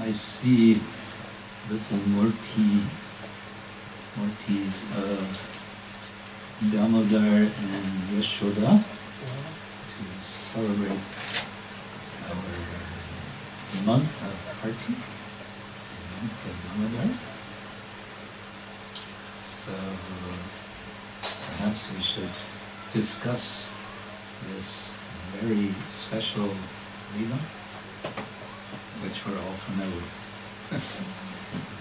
I see little murtis of Damodara and Yashoda to celebrate the month of Kartik, the month of Damodara. So perhaps we should discuss this very special Lila, which we're all familiar with.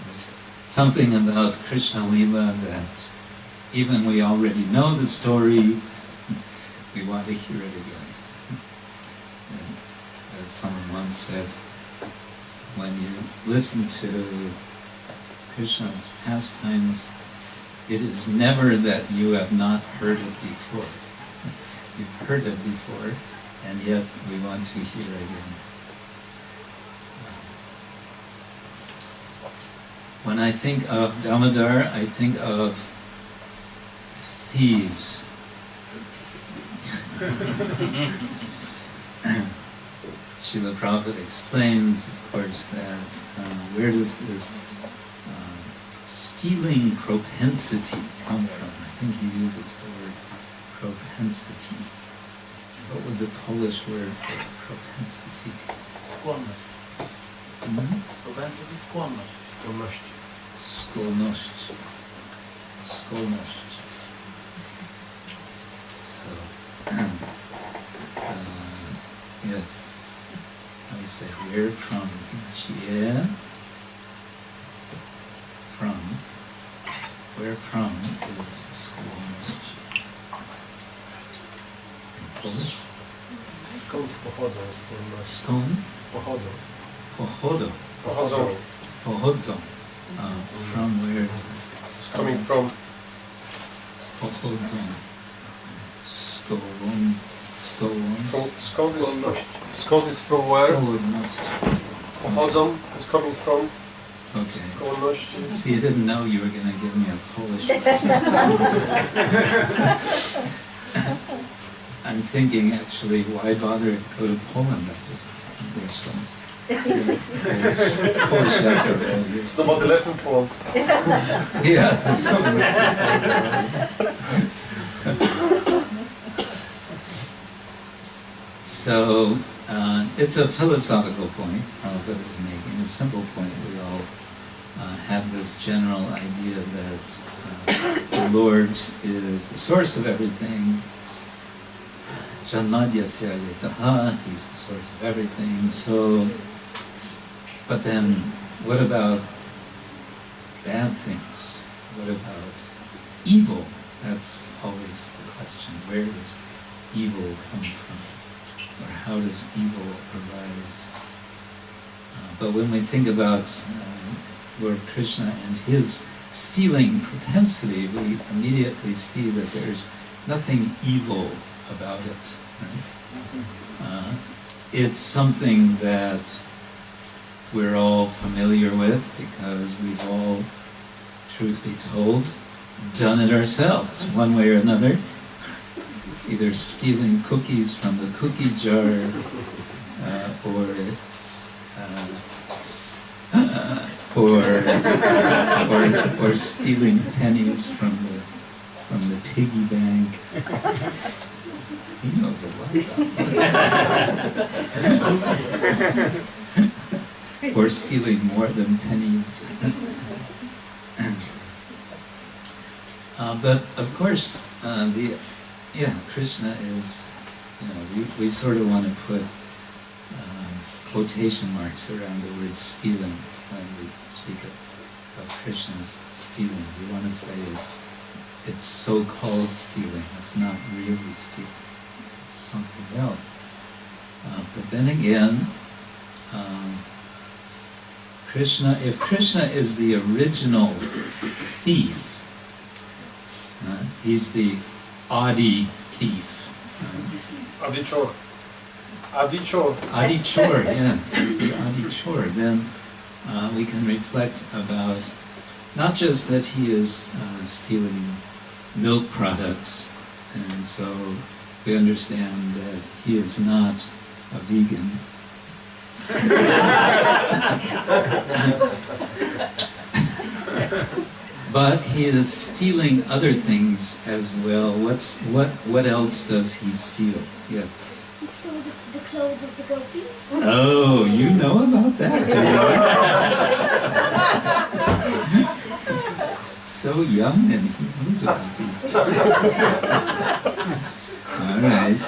There's something about Krishna Lila that even we already know the story, we want to hear it again. And as someone once said, when you listen to Krishna's pastimes, it is never that you have not heard it before. You've heard it before, and yet we want to hear again. When I think of Damodar, I think of thieves. Srila Prabhupada explains, of course, that where does this stealing propensity come from? I think he uses the word propensity. What would the Polish word for propensity? Skłonność. Mm-hmm. Propensity, skłonność. Skłonność. Skłonność. Skłonność. So, yes, I would say we're from Jie. From. Where from is skłonność. In Polish? Skąd pochodzą skłonności? Skąd? Pochodzą. Pochodzą. Pochodzą. Pochodzą. From where? It's coming from. Pochodzą. Skąd? Skąd is from where? Skłonność. Pochodzą is coming from. Okay. Skłonności. See, you didn't know you were going to give me a Polish lesson. I'm thinking, actually, why bother to go to Poland? There's some Polish out there. It's not the left in Poland. Yeah, there's something. So, it's a philosophical point Prabhupada is making, a simple point. We all have this general idea that the Lord is the source of everything. Janmadyasya yataha, He's the source of everything. So, but then, what about bad things? What about evil? That's always the question. Where does evil come from? Or how does evil arise? But when we think about Lord Krishna and his stealing propensity, we immediately see that there's nothing evil about it. Right? It's something that we're all familiar with because we've all, truth be told, done it ourselves, one way or another. Either stealing cookies from the cookie jar, or stealing pennies from the piggy bank. He knows a lot about this. Or stealing more than pennies. But of course, Krishna is, we sort of want to put quotation marks around the word stealing when we speak of Krishna's stealing. We want to say it's so-called stealing. It's not really stealing. It's something else. But then again, if Krishna is the original thief, he's the Adi thief. Adi Chor. Adi Chor. Adi Chor, yes, he's the Adi Chor. Then we can reflect about not just that he is stealing milk products, and so we understand that he is not a vegan, But he is stealing other things as well. What else does he steal? Yes. He stole the clothes of the gopis. Oh, you know about that, do you? So young and he knows about these things. All right.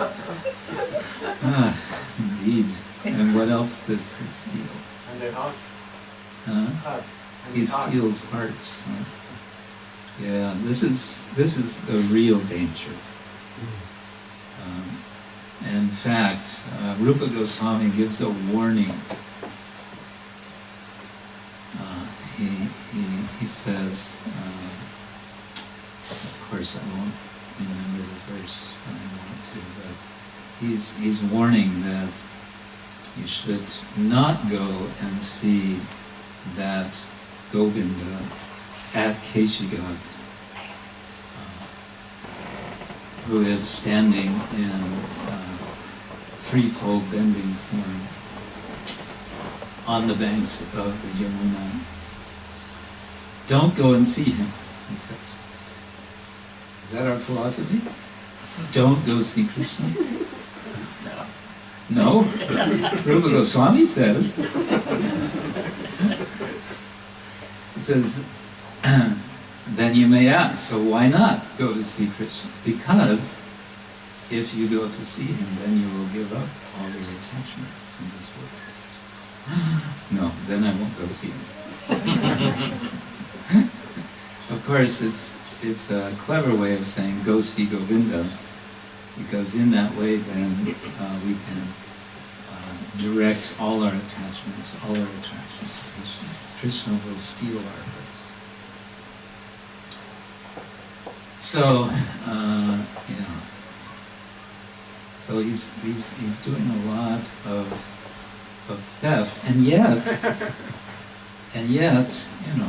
Ah, indeed. And what else does he steal? And the hearts. Huh? Hearts. He steals hearts. Huh? Yeah, this is the real danger. In fact, Rupa Goswami gives a warning. He says, of course I won't remember the verse when I want to, but he's warning that you should not go and see that Govinda at Keshigad, who is standing in threefold bending form on the banks of the Yamuna. Don't go and see him, he says. Is that our philosophy? Don't go see Krishna? No? Rupa Goswami says. He says, then you may ask, so why not go to see Krishna? Because if you go to see him, then you will give up all your attachments in this world. No, then I won't go see him. Of course, it's a clever way of saying go see Govinda, because in that way then we can direct all our attachments, all our attractions to Krishna. Krishna will steal our hearts. So, so he's doing a lot of theft, and yet,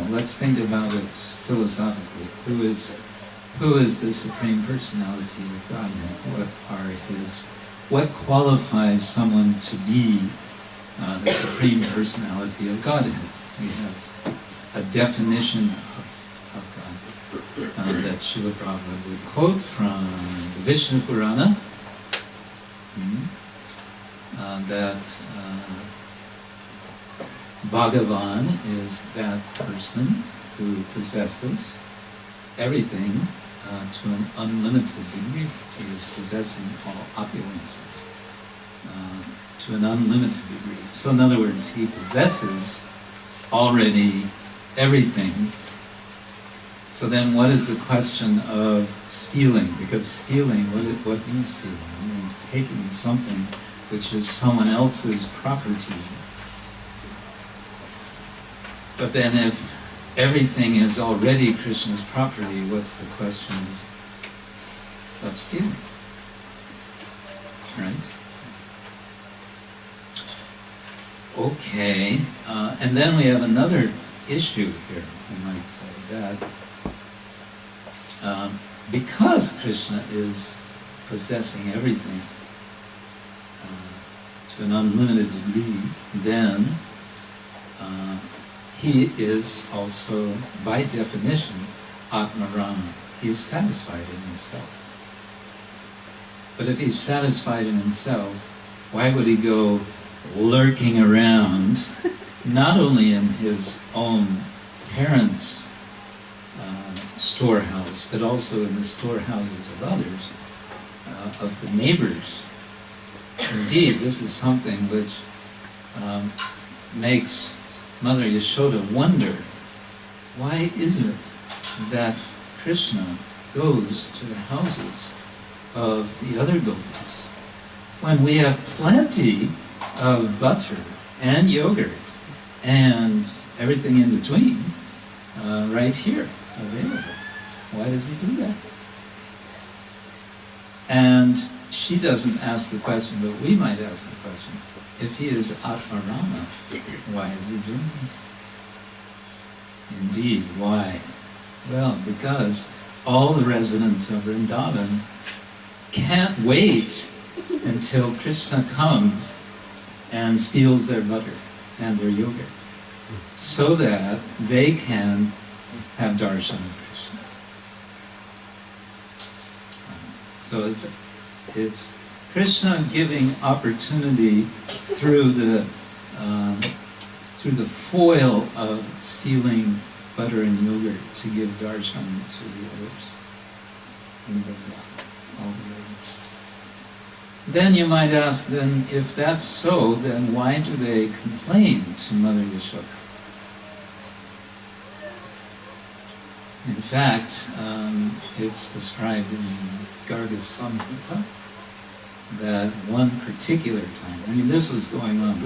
let's think about it philosophically. Who is the Supreme Personality of Godhead? What qualifies someone to be the Supreme Personality of Godhead? We have a definition of God that Srila Prabhupada would quote from the Vishnu Purana, that Bhagavan is that person who possesses everything to an unlimited degree. He is possessing all opulences to an unlimited degree. So in other words, he possesses already everything. So then what is the question of stealing? Because stealing, what means stealing? It means taking something which is someone else's property. But then if everything is already Krishna's property, what's the question of stealing? Right? Okay, and then we have another issue here, we might say, that because Krishna is possessing everything to an unlimited degree, then he is also, by definition, Atmarama. He is satisfied in himself. But if he's satisfied in himself, why would he go lurking around, not only in his own parents' storehouse, but also in the storehouses of others, of the neighbors? Indeed, this is something which makes Mother Yashoda wonder, why is it that Krishna goes to the houses of the other gopis when we have plenty of butter and yogurt and everything in between right here available? Why does he do that? And she doesn't ask the question, but we might ask the question, if he is Atmarama, why is he doing this? Indeed, why? Well, because all the residents of Rendavan can't wait until Krishna comes and steals their butter and their yogurt so that they can have darshan of Krishna. So it's Krishna giving opportunity through the foil of stealing butter and yogurt to give darshan to the others in Vrindavan, all the others. Then you might ask, then if that's so, then why do they complain to Mother Yashoda? In fact, it's described in Garga's Samhita that one particular time, I mean, this was going on,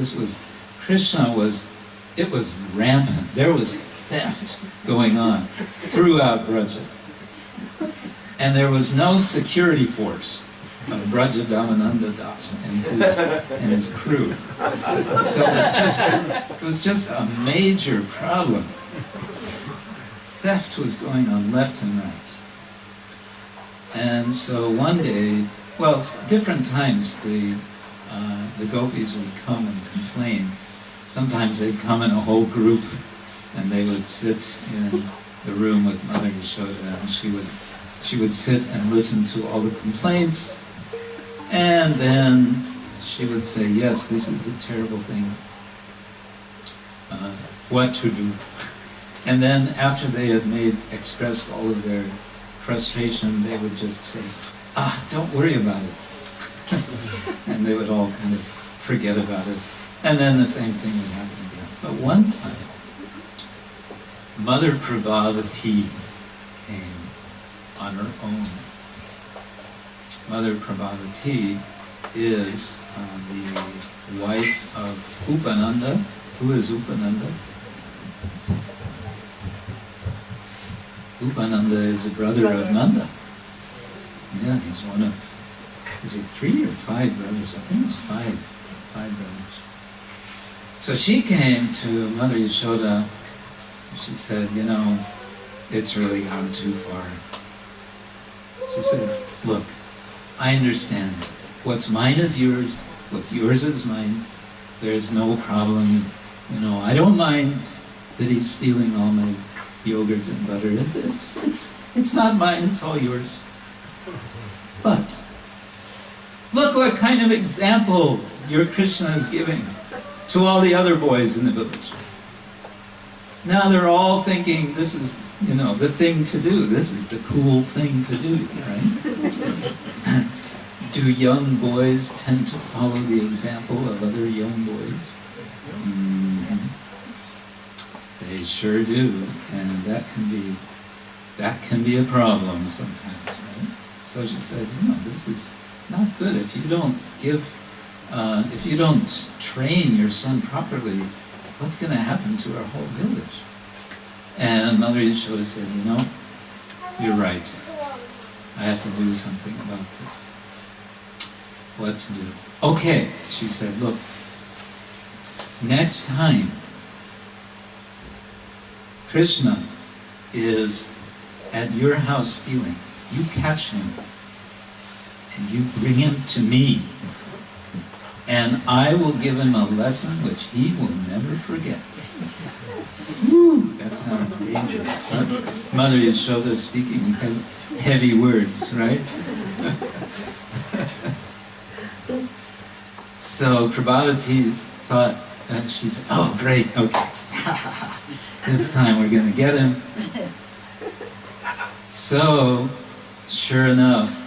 it was rampant. There was theft going on throughout Braja. And there was no security force of Braja Damananda Das and his crew. So it was just a major problem. Theft was going on left and right. And so one day, well, different times the gopis would come and complain. Sometimes they'd come in a whole group and they would sit in the room with Mother Yashoda, and she would sit and listen to all the complaints, and then she would say, yes, this is a terrible thing, what to do. And then after they had expressed all of their frustration, they would just say, don't worry about it. And they would all kind of forget about it. And then the same thing would happen again. But one time, Mother Prabhavati came on her own. Mother Prabhavati is the wife of Upananda. Who is Upananda? Upananda is a brother of Nanda. Yeah, he's one of, is it 3 or 5 brothers? I think it's 5 brothers. So she came to Mother Yashoda. She said, you know, it's really gone too far. She said, look, I understand. What's mine is yours. What's yours is mine. There's no problem. You know, I don't mind that he's stealing all my yogurt and butter. It's not mine, it's all yours. But look what kind of example your Krishna is giving to all the other boys in the village. Now they're all thinking this is, you know, the thing to do. This is the cool thing to do, right? Do young boys tend to follow the example of other young boys? They sure do, and that can be a problem sometimes, right? So she said, you know, this is not good. If you don't train your son properly, what's going to happen to our whole village? And Mother Yashoda says, you know, you're right. I have to do something about this. What to do? Okay, she said, look, next time Krishna is at your house stealing, you catch him and you bring him to me, and I will give him a lesson which he will never forget. Woo, that sounds dangerous, huh? Mother Yashoda speaking heavy words, right? So Prabhavati thought, and she said, oh great, okay. This time we're going to get him. So, sure enough,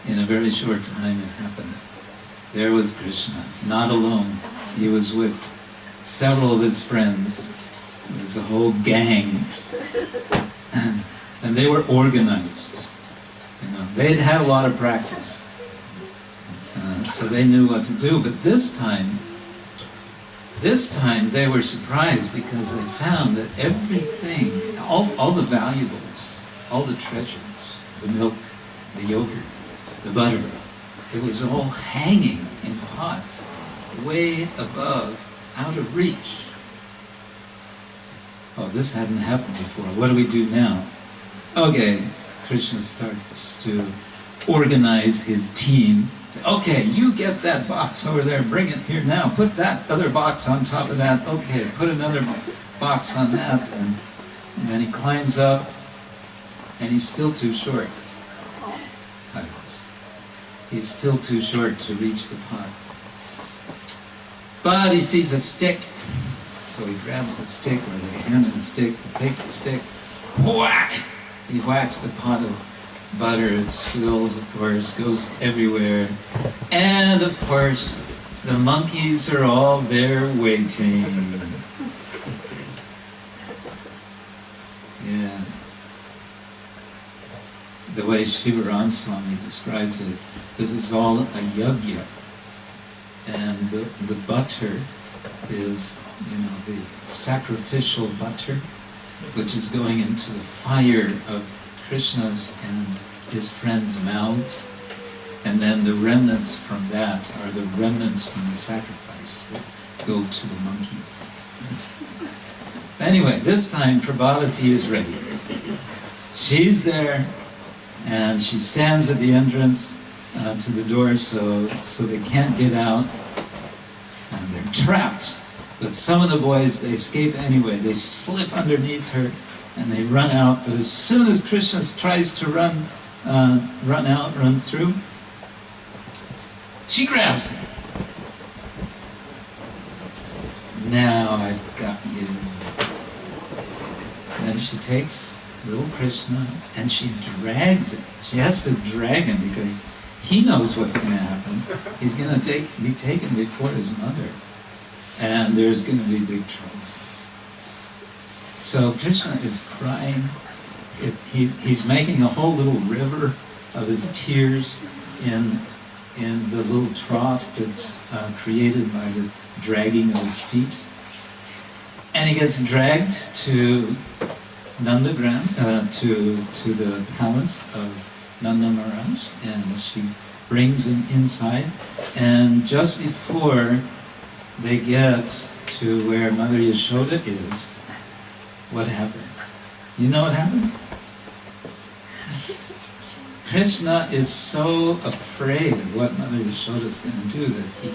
in a very short time it happened. There was Krishna, not alone. He was with several of his friends. It was a whole gang. And they were organized. You know, they'd had a lot of practice. So they knew what to do. But this time they were surprised because they found that everything, all the valuables, all the treasures, the milk, the yogurt, the butter, it was all hanging in pots, way above, out of reach. Oh, this hadn't happened before. What do we do now? Okay, Krishna starts to organize his team Say, okay, you get that box over there, bring it here now, put that other box on top of that, okay, put another box on that, and then he climbs up, and he's still too short. He's still too short to reach the pot. But he sees a stick, so he grabs the stick, or they hand him a stick, he takes the stick, whack! He whacks the pot of butter, it spills, of course, goes everywhere. And, of course, the monkeys are all there waiting. Yeah. The way Shivaram Swami describes it, this is all a yajna. And the butter is, the sacrificial butter, which is going into the fire of Krishna's and his friends' mouths. And then the remnants from that are the remnants from the sacrifice that go to the monkeys. Anyway, this time Prabhavati is ready. She's there, and she stands at the entrance to the door so they can't get out. And they're trapped. But some of the boys, they escape anyway. They slip underneath her and they run out. But as soon as Krishna tries to run through, she grabs him. Now I've got you. Then she takes little Krishna and she drags him. She has to drag him because he knows what's going to happen. He's going to be taken before his mother. And there's going to be big trouble. So Krishna is crying. He's making a whole little river of his tears in the little trough that's created by the dragging of his feet. And he gets dragged to Nanda to the palace of Nanda Maharaj, and she brings him inside. And just before they get to where Mother Yashoda is, what happens? You know what happens? Krishna is so afraid of what Mother Yashoda is going to do that he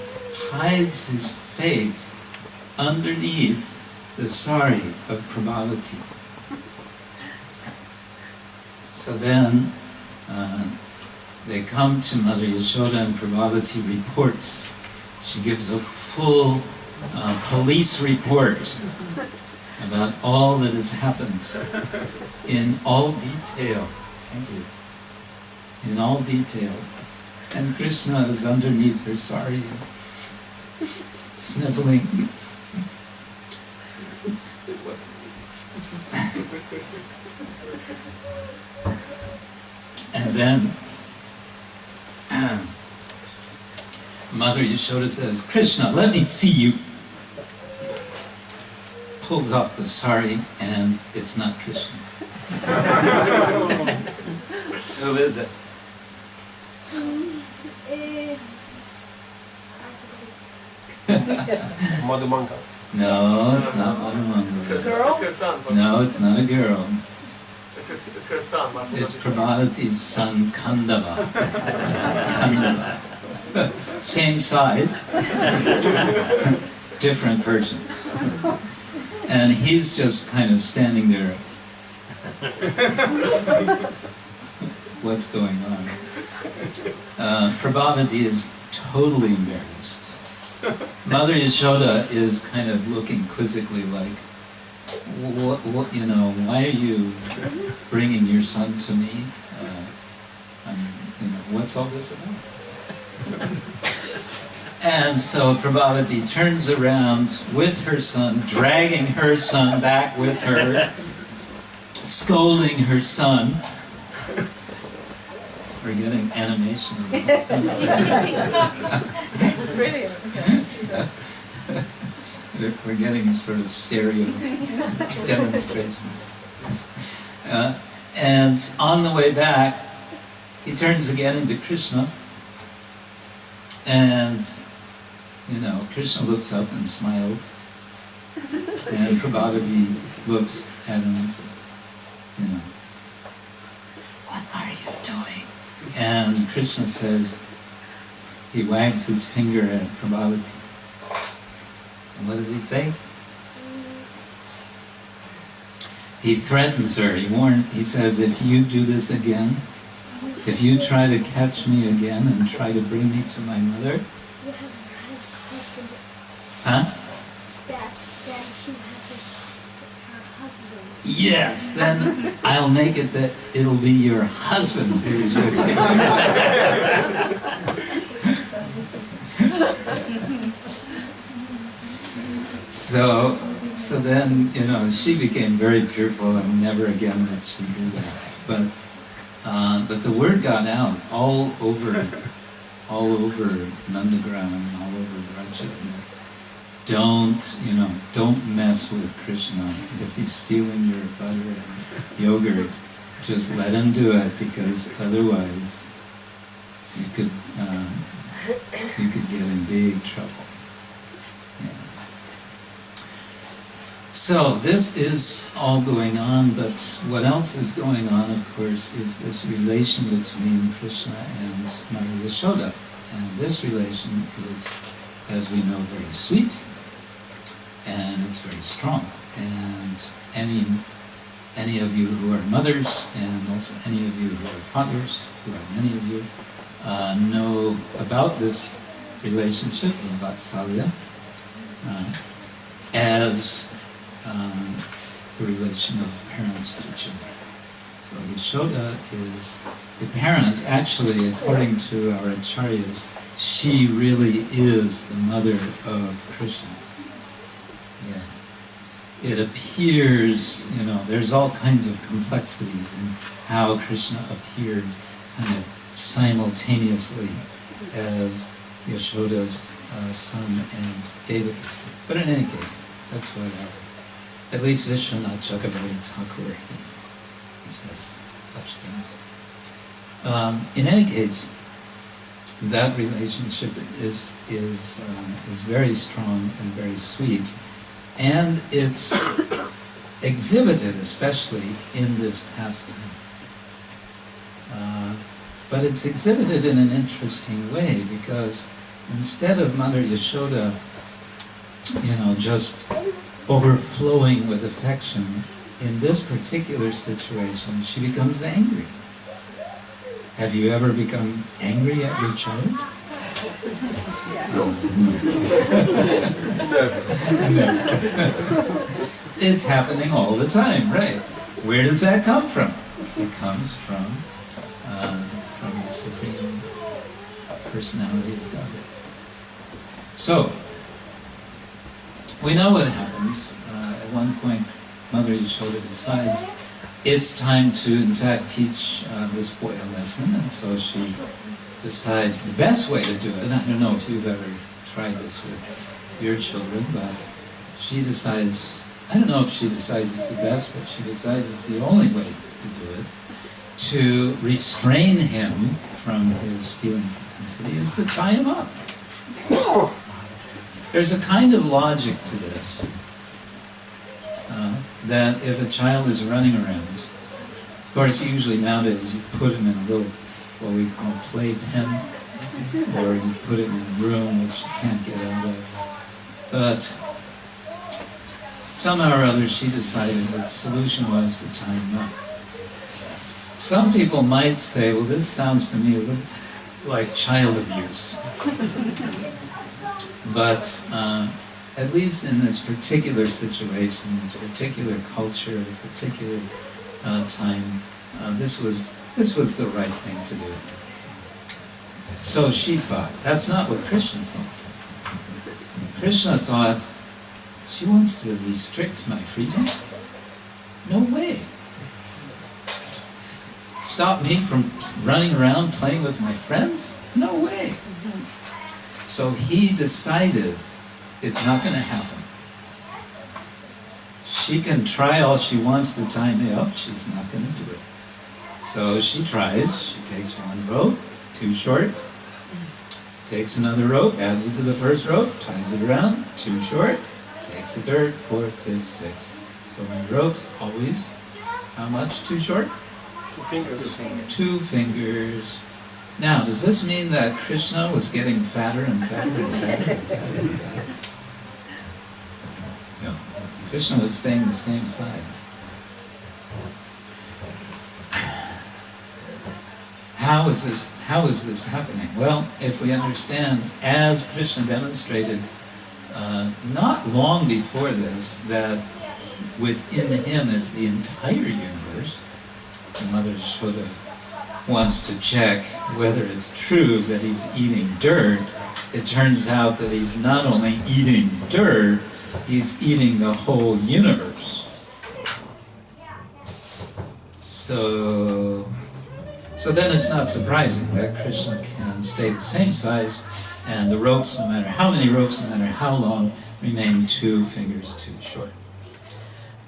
hides his face underneath the sari of Prabhavati. So then they come to Mother Yashoda and Prabhavati reports. She gives a full police report about all that has happened in all detail. Thank you. In all detail. And Krishna is underneath her sari, sniffling. And then Mother Yashoda says, Krishna, let me see you. Pulls off the sari, and it's not Krishna. Who is it? Madhumanka. No, it's not Madhumanka. It's her son. No, it's not a girl. It's her son. It's Prabhavati's son, Kandava. Kandava. Same size, different person. And he's just kind of standing there. What's going on? Prabhavati is totally embarrassed. Mother Yashoda is kind of looking quizzically like, what, you know, why are you bringing your son to me? What's all this about? And so Prabhavati turns around with her son, dragging her son back with her, scolding her son. We're getting animation of the whole thing. It's brilliant. We're getting a sort of stereo demonstration. And on the way back, he turns again into Krishna. And, you know, Krishna looks up and smiles. And Prabhavati looks at him and says, you know, what are you doing? And Krishna says, he wags his finger at Prabhavati. And what does he say? He threatens her. He says, if you do this again, if you try to catch me again and try to bring me to my mother, You have a husband. huh? That she has her husband. Yes, then I'll make it that it'll be your husband who's with you. So then, she became very fearful, and never again did she do that. But the word got out all over Nandagram, all over Raja. Don't mess with Krishna. If he's stealing your butter and yogurt, just let him do it, because otherwise you could get in big trouble. Yeah. So this is all going on, but what else is going on, of course, is this relation between Krishna and Mother Yashoda. And this relation is, as we know, very sweet, and it's very strong. And any of you who are mothers, and also any of you who are fathers, who are many of you, know about this relationship of Vatsalya as the relation of parents to children. So Yashoda is the parent. Actually, according to our acharyas, she really is the mother of Krishna. Yeah. It appears, there's all kinds of complexities in how Krishna appeared kind of simultaneously as Yashoda's son and Devaka's son. But in any case, that's what at least Vishwanath Chakravarti Thakur, he says such things. In any case, that relationship is very strong and very sweet, and it's exhibited especially in this pastime. But it's exhibited in an interesting way, because instead of Mother Yashoda, just overflowing with affection, in this particular situation, she becomes angry. Have you ever become angry at your child? Never. It's happening all the time, right? Where does that come from? It comes from the Supreme Personality of Godhead. So, we know what happens. At one point, Mother Yashoda decides it's time to, in fact, teach this boy a lesson, and so she decides the best way to do it. I don't know if you've ever tried this with your children, but she decides, I don't know if she decides it's the best, but she decides it's the only way to do it, to restrain him from his stealing propensity, is to tie him up. There's a kind of logic to this, that if a child is running around, of course usually nowadays you put him in a little, what we call playpen, or you put him in a room which you can't get out of. But somehow or other she decided that the solution was to tie him up. Some people might say, well, this sounds to me a little like child abuse. But at least in this particular situation, this particular culture, the particular time, this was the right thing to do. So she thought. That's not what Krishna thought. Krishna thought, she wants to restrict my freedom? No way. Stop me from running around playing with my friends? No way. So he decided it's not going to happen. She can try all she wants to tie me up, she's not going to do it. So she tries, she takes one rope, too short, takes another rope, adds it to the first rope, ties it around, too short, takes the third, fourth, fifth, sixth. So many ropes, always, how much too short? 2 fingers. 2 fingers. Now, does this mean that Krishna was getting fatter and fatter and fatter and fatter and fatter? No. Krishna was staying the same size. How is this happening? Well, if we understand, as Krishna demonstrated not long before this, that within him is the entire universe, and Mother Yashoda wants to check whether it's true that he's eating dirt. It turns out that he's not only eating dirt, he's eating the whole universe. So then it's not surprising that Krishna can stay the same size, and the ropes, no matter how many ropes, no matter how long, remain 2 fingers too short.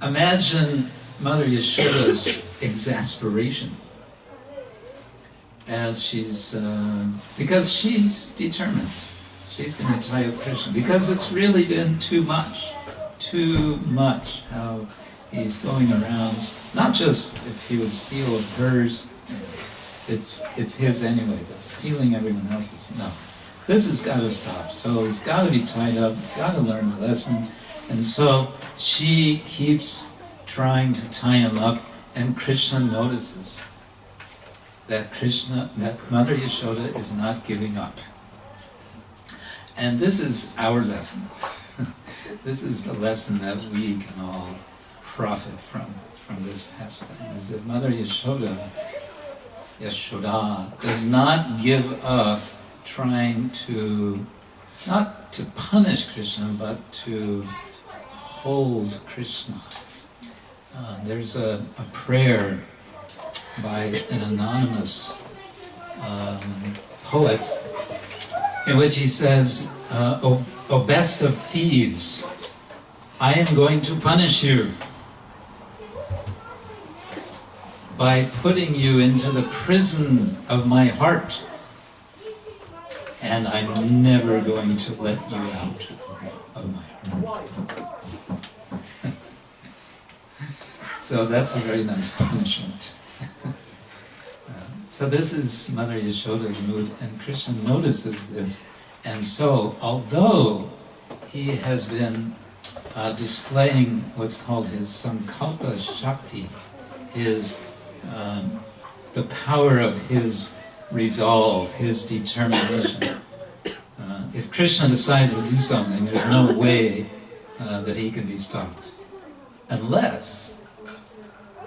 Imagine Mother Yashoda's exasperation as she's, because she's determined. She's going to tie up Krishna, because it's really been too much how he's going around. Not just if he would steal of hers, it's his anyway, but stealing everyone else's, no. This has got to stop. So he's got to be tied up, he's got to learn the lesson. And so she keeps trying to tie him up, and Krishna notices that Mother Yashoda is not giving up. And this is our lesson. This is the lesson that we can all profit from this pastime, is that Mother Yashoda does not give up trying to, not to punish Krishna, but to hold Krishna. There's a prayer by an anonymous poet in which he says, O best of thieves, I am going to punish you by putting you into the prison of my heart, and I'm never going to let you out of my heart. So that's a very nice punishment. So this is Mother Yashoda's mood, and Krishna notices this. And so, although he has been displaying what's called his Sankalpa Shakti, the power of his resolve, his determination. If Krishna decides to do something, there's no way that he can be stopped, unless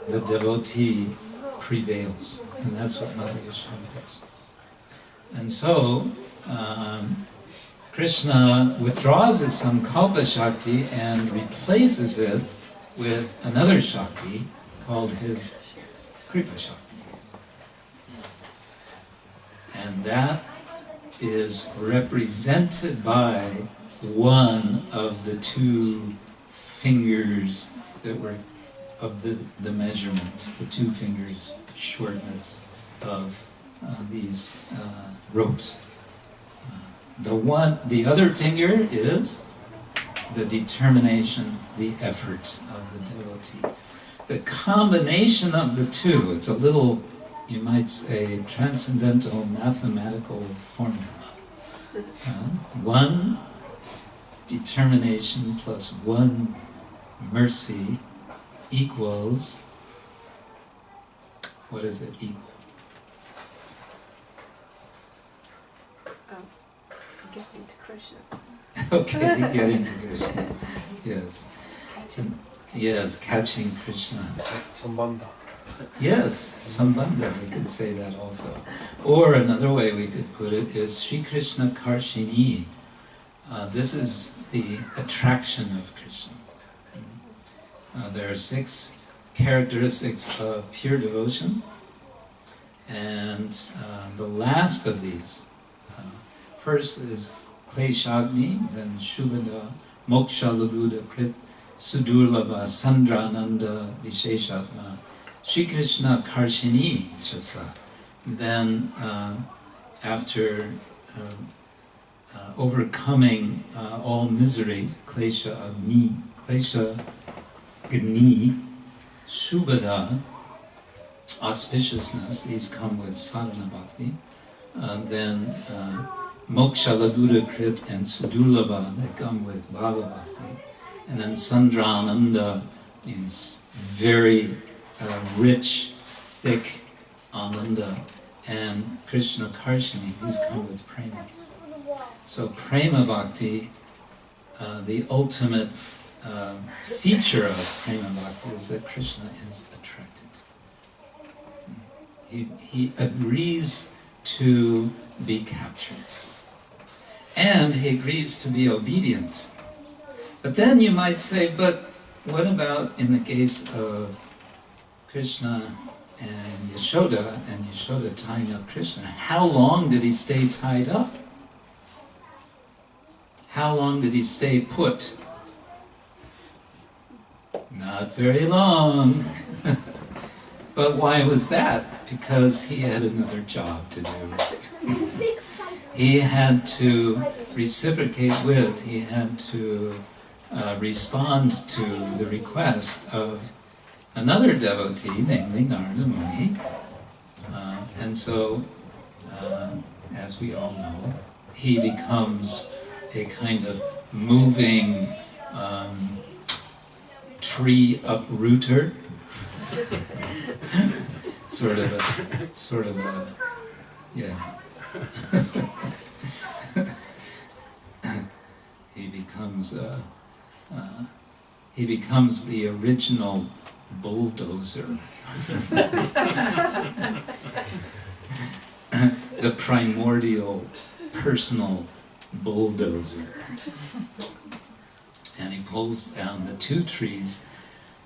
the devotee prevails. And that's what Mother Yashoda does. And so, Krishna withdraws his Sankalpa Shakti and replaces it with another Shakti called his Kripa Shakti. And that is represented by one of the 2 fingers that were of the measurement, the 2 fingers shortness of these ropes. The other finger is the determination, the effort of the devotee. The combination of the 2, it's a little, you might say, transcendental mathematical formula. 1 determination plus 1 mercy equals, what does it equal? Getting to Krishna. Okay, getting to Krishna. Yes. Yes, catching Krishna. Sambandha. Yes, Sambandha, we could say that also. Or another way we could put it is Sri Krishna Karshini. This is the attraction of Krishna. There are 6 characteristics of pure devotion, and the last of these, first is Kleshagni, then Shubhada, Moksha Labuddha Krit, Sudurlabha, Sandrananda, Visheshatma, Sri Krishna Karshini Chasa. Then, after overcoming all misery, Klesha Agni, Klesha Gni, Shubhada, auspiciousness, these come with sadhana bhakti, then Moksha Lagura Krit and Sudurlabha that come with Bhava Bhakti. And then Sandrananda means very rich, thick Ananda. And Krishna Karshini, these come with Prema. So Prema Bhakti, the ultimate feature of Prema Bhakti is that Krishna is attracted. He agrees to be captured. And he agrees to be obedient. But then you might say, but what about in the case of Krishna and Yashoda tying up Krishna? How long did he stay tied up? How long did he stay put? Not very long. But why was that? Because he had another job to do. He had to reciprocate with, he had to respond to the request of another devotee, namely Narada Muni. And so, as we all know, he becomes a kind of moving tree uprooter. sort of a, yeah. He becomes the original bulldozer. The primordial personal bulldozer. And he pulls down the two trees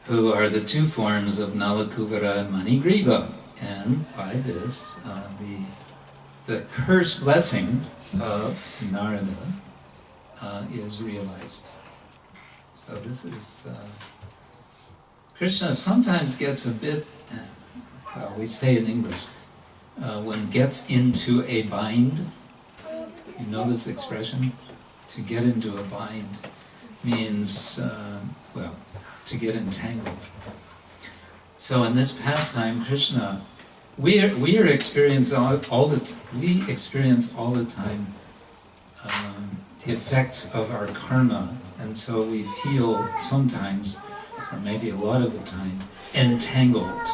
who are the two forms of Nalakuvara and Manigriva. And by this, the curse blessing of Narada is realized. So this is... Krishna sometimes gets a bit, well, we say in English, when gets into a bind. You know this expression? To get into a bind means, well, to get entangled. So in this pastime, Krishna, we experience all the time the effects of our karma, and so we feel sometimes, or maybe a lot of the time, entangled.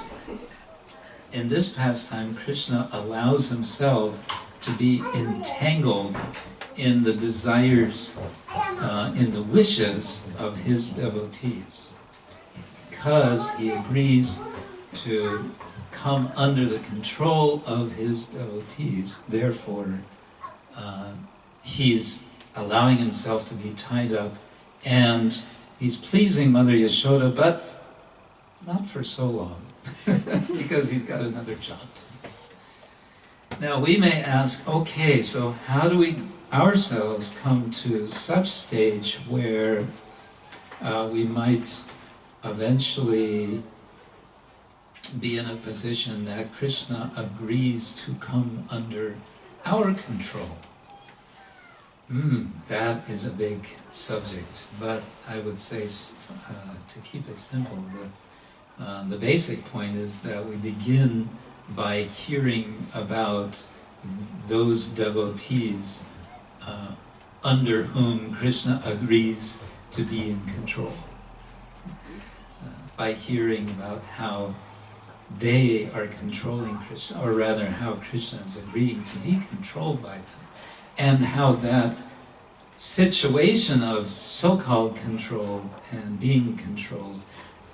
In this pastime, Krishna allows himself to be entangled in the desires, in the wishes of his devotees, because he agrees to come under the control of his devotees. Therefore, he's allowing himself to be tied up, and he's pleasing Mother Yashoda, but not for so long, because he's got another job. Now we may ask, okay, so how do we ourselves come to such stage where we might eventually be in a position that Krishna agrees to come under our control? That is a big subject, but I would say, to keep it simple, the basic point is that we begin by hearing about those devotees under whom Krishna agrees to be in control. By hearing about how they are controlling Krishna, or rather how Krishna is agreeing to be controlled by them, and how that situation of so-called control and being controlled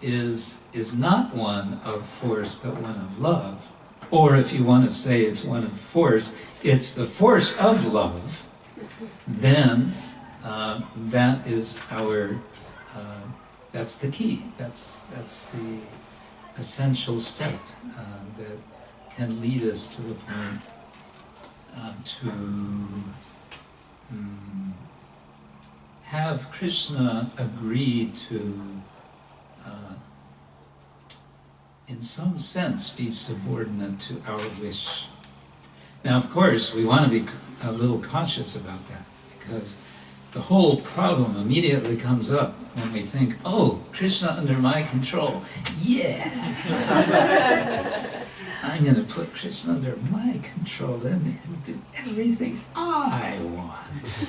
is not one of force but one of love. Or if you want to say it's one of force, it's the force of love. Then that is our, that's the key. That's the essential step that can lead us to the point to have Krishna agree to, in some sense, be subordinate to our wish. Now, of course, we want to be a little cautious about that, because the whole problem immediately comes up when we think, oh, Krishna under my control, yeah! I'm I'm going to put Krishna under my control and do everything I want.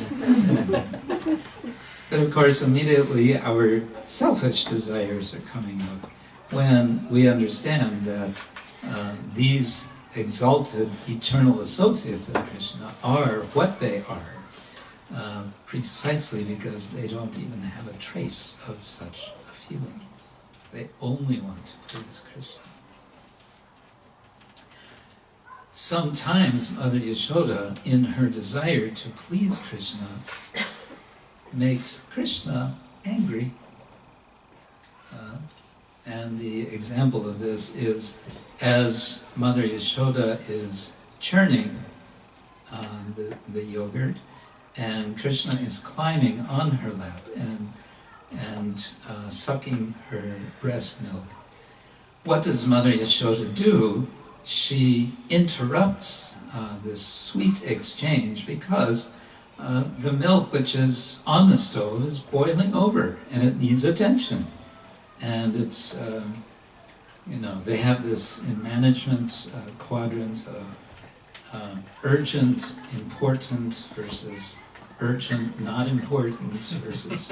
But of course, immediately our selfish desires are coming up when we understand that these exalted eternal associates of Krishna are what they are, precisely because they don't even have a trace of such a feeling. They only want to please Krishna. Sometimes Mother Yashoda, in her desire to please Krishna, makes Krishna angry. And the example of this is as Mother Yashoda is churning the yogurt, and Krishna is climbing on her lap and sucking her breast milk. What does Mother Yashoda do? She interrupts this sweet exchange because the milk which is on the stove is boiling over and it needs attention. And it's, they have this in management quadrant of urgent, important versus urgent, not important versus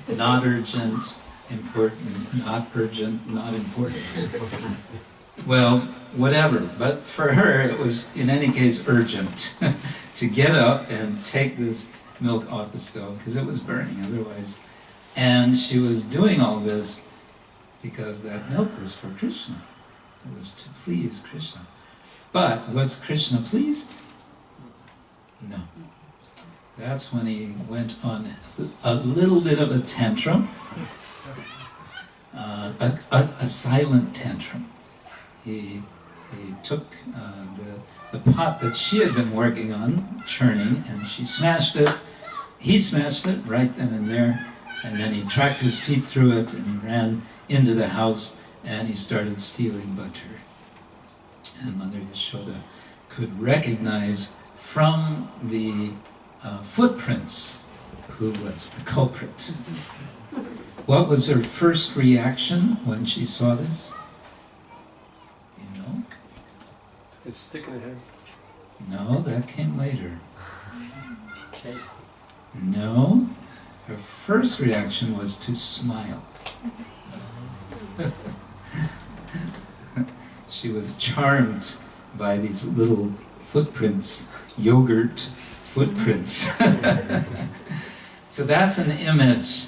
not urgent, important, not urgent, not important. Well, whatever, but for her it was in any case urgent to get up and take this milk off the stove because it was burning otherwise. And she was doing all this because that milk was for Krishna. It was to please Krishna. But was Krishna pleased? No. That's when he went on a little bit of a tantrum, a silent tantrum. He took the pot that she had been working on, churning, and she smashed it. He smashed it right then and there, and then he tracked his feet through it and he ran into the house and he started stealing butter. And Mother Yashoda could recognize from the footprints who was the culprit. What was her first reaction when she saw this? You know? It's sticking in his. No, that came later. Chased. No, her first reaction was to smile. She was charmed by these little footprints, yogurt footprints. So that's an image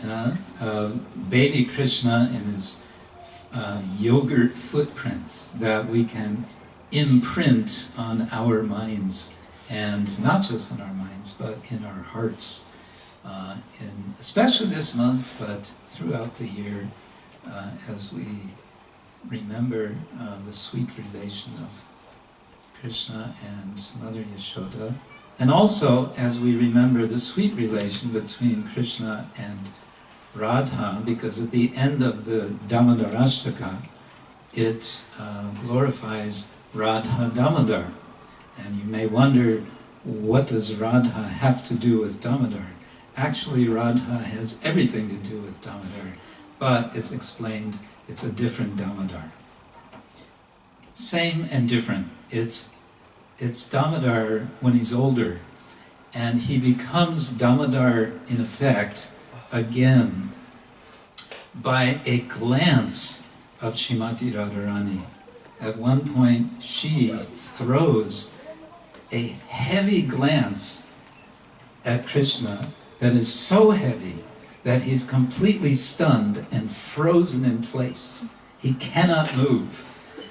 of baby Krishna and his yogurt footprints that we can imprint on our minds, and not just in our minds, but in our hearts, especially this month, but throughout the year, as we remember the sweet relation of Krishna and Mother Yashoda, and also as we remember the sweet relation between Krishna and Radha, because at the end of the Damodarashtaka, it glorifies Radha Damodar. And you may wonder, what does Radha have to do with Damodar? Actually, Radha has everything to do with Damodar, but it's explained it's a different Damodar. Same and different. It's Damodar when he's older, and he becomes Damodar in effect again by a glance of Srimati Radharani. At one point, she throws a heavy glance at Krishna that is so heavy that he's completely stunned and frozen in place. He cannot move.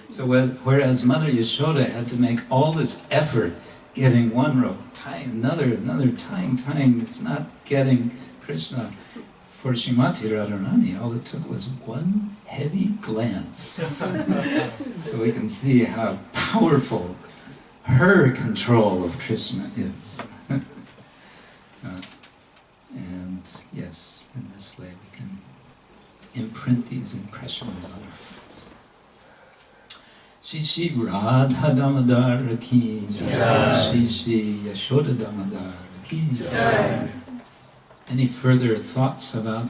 So whereas Mother Yashoda had to make all this effort getting one rope, tying another, tying, it's not getting Krishna. For Srimati Radharani, all it took was one heavy glance. So we can see how powerful her control of Krishna is. And yes, in this way we can imprint these impressions on ourselves. Shri Radha Damodara ki jai. Shri Yashoda Damodara ki jai. Any further thoughts about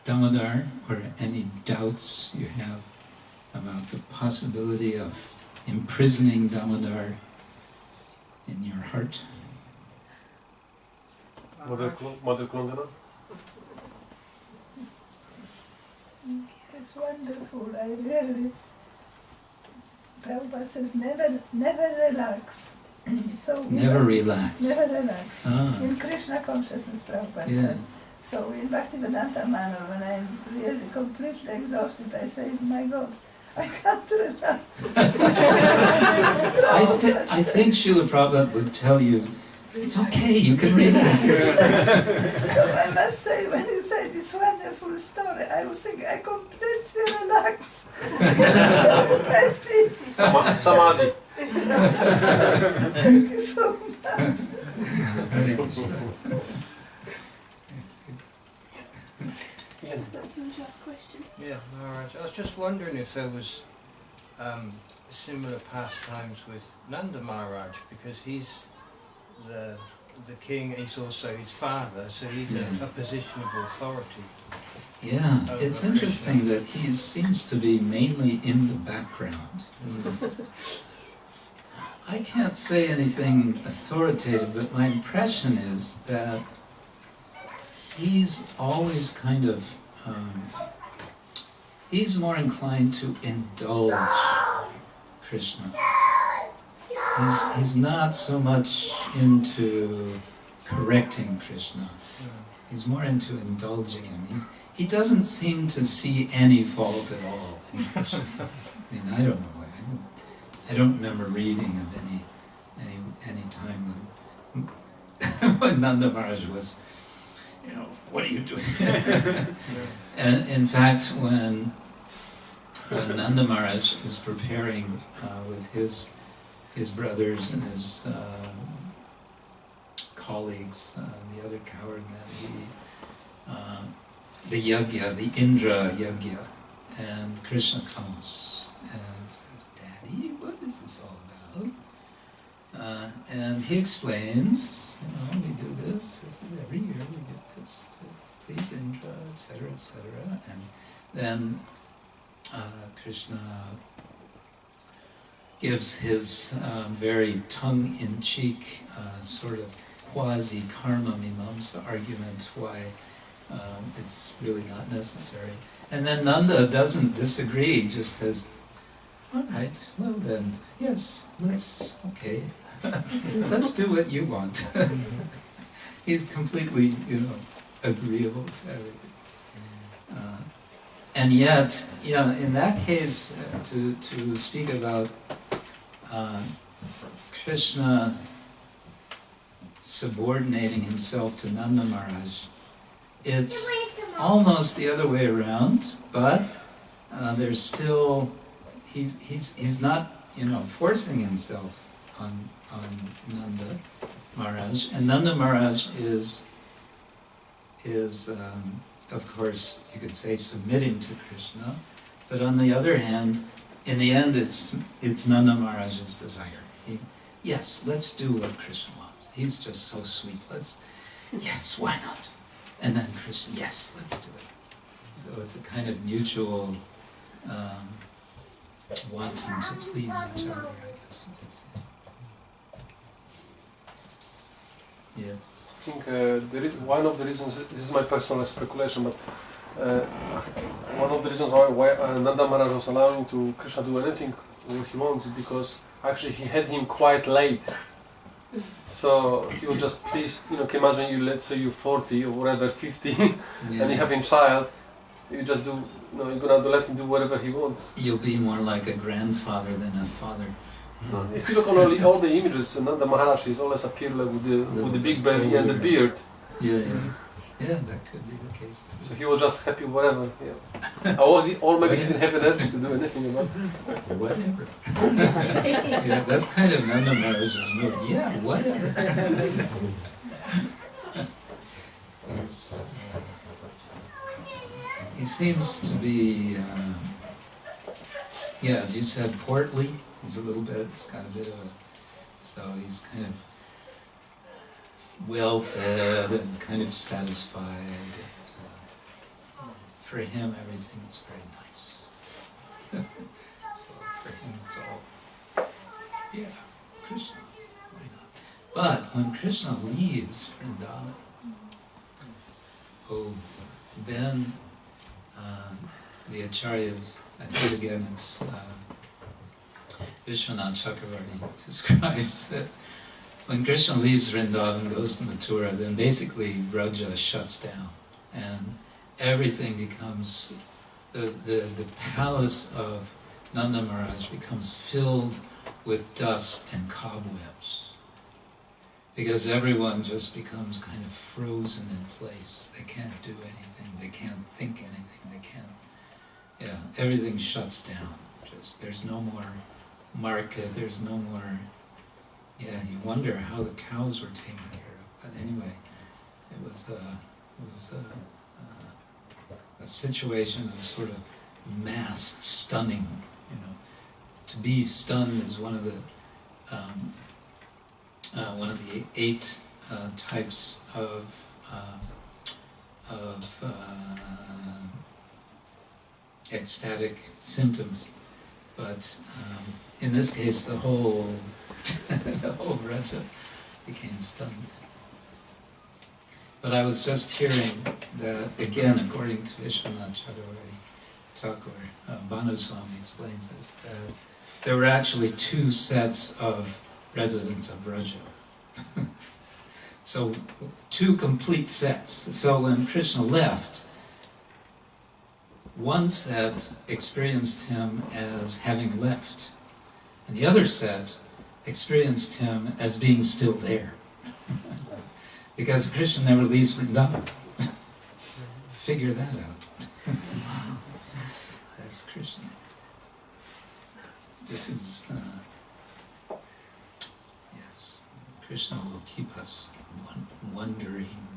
Damodar, or any doubts you have about the possibility of imprisoning Damodara in your heart. Mother Klondana? It's wonderful. I really, Prabhupada says never relax. So Never relax. Never relax. Ah. In Krishna consciousness, Prabhupada Yeah. said. So in Bhaktivedanta manner, when I'm really completely exhausted, I say, my God, I can't relax. I think Srila Prabhupada would tell you, it's okay, you can relax. So I must say, when you say this wonderful story, I will think I completely relax. So happy. Samadhi. Thank you so much. You want to ask a question? Yeah, Maharaj. I was just wondering if there was similar pastimes with Nanda Maharaj, because he's the king, he's also his father, so he's a position of authority. Yeah, over it's interesting Krishna. that he seems to be mainly in the background, isn't it? I can't say anything authoritative, but my impression is that he's always kind of, he's more inclined to indulge Krishna. He's not so much into correcting Krishna. He's more into indulging him. He doesn't seem to see any fault at all in Krishna. I mean, I don't know. I don't remember reading of any time when Nanda Maharaj was, you know, what are you doing? And in fact, when Nanda Maharaj is preparing with his brothers and his colleagues, the other coward men, the yagya, the Indra yagya, and Krishna comes and says, "Daddy, what is this all about?" And he explains, you know, we do this is every year, we do this to please Indra, etc., etc. And then Krishna gives his very tongue-in-cheek sort of quasi-karma mimamsa argument why it's really not necessary. And then Nanda doesn't disagree, just says, all right, well then, yes, okay, let's do what you want. He's completely, you know, agreeable to everything. And yet, you know, in that case, to speak about Krishna subordinating himself to Nanda Maharaj, it's almost the other way around, but there's still, he's not, you know, forcing himself on Nanda Maharaj, and Nanda Maharaj is of course, you could say submitting to Krishna, but on the other hand, in the end, it's Nanda Maharaj's desire. Yes, let's do what Krishna wants. He's just so sweet. Yes, why not? And then Krishna, yes, let's do it. So it's a kind of mutual wanting to please each other, I guess you could say. Yes. I think one of the reasons, this is my personal speculation, but one of the reasons why Nanda Maharaj was allowing to Krishna do anything what he wants is because actually he had him quite late. So he was just pleased, you know, can imagine you, let's say you're 40 or whatever, 50, and you have a child, you just do, you know, you're going to let him do whatever he wants. You'll be more like a grandfather than a father. If you look on all the images, Nanda Maharaj is always appear like with the big belly and the beard. Yeah, that could be the case too. So he was just happy, whatever. Yeah. or maybe he didn't have energy to do anything about it. Whatever. Yeah, that's kind of Nanda Maharaj's mood. Yeah, whatever. He seems to be, yeah, as you said, portly. He's a little bit, he's got a bit of a, so he's kind of well-fed and kind of satisfied. For him, everything is very nice. yeah, Krishna, why not? But when Krishna leaves Rendav, oh, then the acharyas, I think again it's Vishwanath Chakravarti describes that when Krishna leaves Vrindavan and goes to Mathura, then basically Vraja shuts down and everything becomes, the palace of Nanda Maharaj becomes filled with dust and cobwebs. Because everyone just becomes kind of frozen in place. They can't do anything, they can't think anything, they can't, yeah, everything shuts down. Just, there's no more market, there's no more, yeah, you wonder how the cows were taken care of. But anyway, it was a situation of sort of mass stunning, you know. To be stunned is one of the 8 types of ecstatic symptoms, but in this case, the whole the whole Vraja became stunned. But I was just hearing that again, according to Vishwanath Chakravarti Thakur, Bhanuswami explains this, that there were actually 2 sets of residents of Vraja. So 2 complete sets. So when Krishna left, one set experienced him as having left, and the other set experienced him as being still there. Because Krishna never leaves Vrindavan. Figure that out. That's Krishna. This is, yes, Krishna will keep us wondering